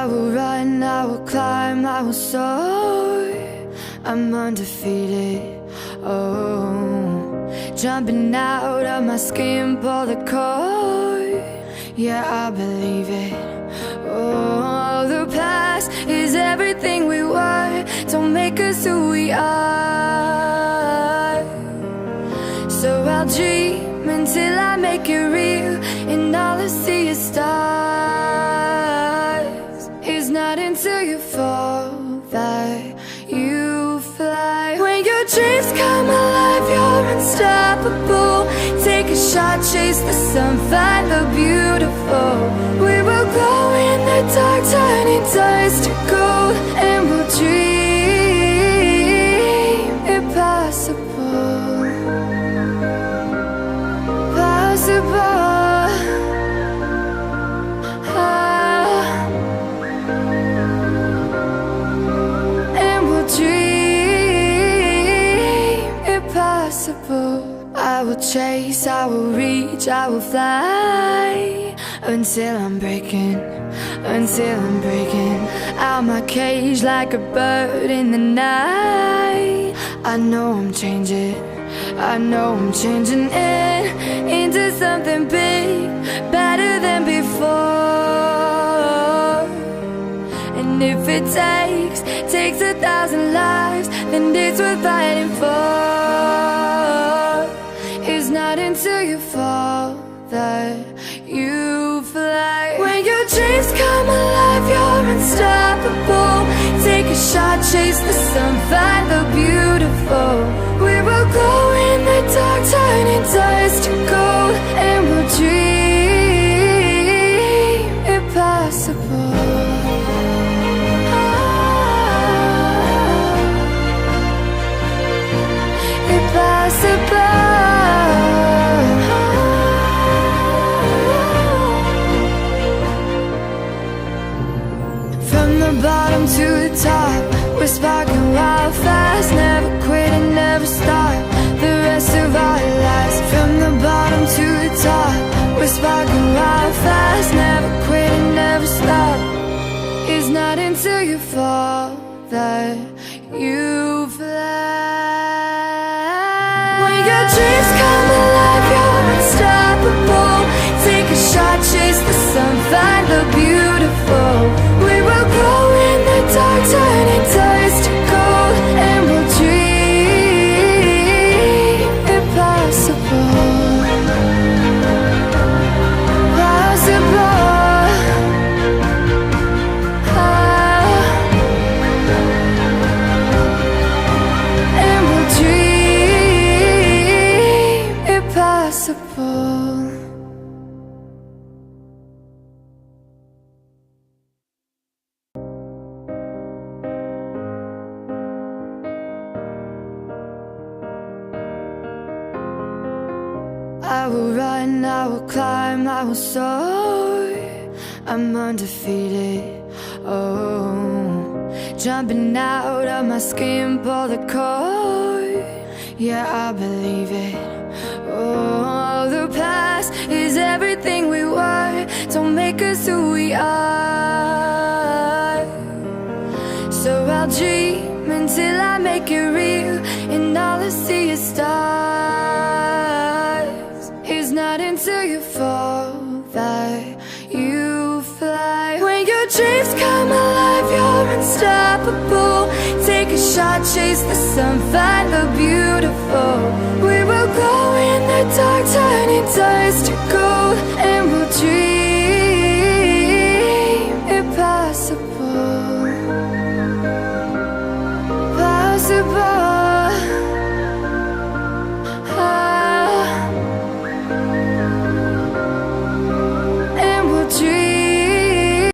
I will run, I will climb, I will soar. I'm undefeated, oh. Jumping out of my skin, pull the cord. Yeah, I believe it. Oh, the past is everything we were. Don't make us who we are. So I'll dream until I make it real, and all I see is stars. It's not until you fall that you fly. When your dreams come alive, you're unstoppable. Take a shot, chase the sun, find the beautiful. We will glow in the dark, turning dust to gold, and we'll dream impossible. Possible. And we'll dream impossible. I will chase, I will reach, I will fly until I'm breaking out my cage like a bird in the night. I know I'm changing into something big, better than before. And if it takes 1,000 lives, then it's worth fighting for. It's not until you fall that you fly. When your dreams come alive, you're unstoppable. Take a shot, chase the sun, find the beautiful. We will glow in the dark, turning dust to gold, and we'll dream impossible. Impossible. From the bottom to the top, we're sparking wild fast. Never quit and never stop the rest of our lives. From the bottom to the top, we're sparking wild fast. Never quit and never stop. It's not until you fall that you fly. When your dreams come alive, you're unstoppable. Take a shot, chase the sun, find the beautiful. We will glow in the dark, turning dust to gold, and we'll dream impossible. Possible. And we'll dream impossible. I will run, I will climb, I will soar. I'm undefeated, oh. Jumping out of my skin, pull the cord. Yeah, I believe it. Oh, the past is everything we were. Don't make us who we are. So I'll dream until I make it real, and all I see is stars. It's not until you fall that you fly. When your dreams come alive, you're unstoppable. Take a shot, chase the sun, find the beautiful. We will glow in the dark, turning dust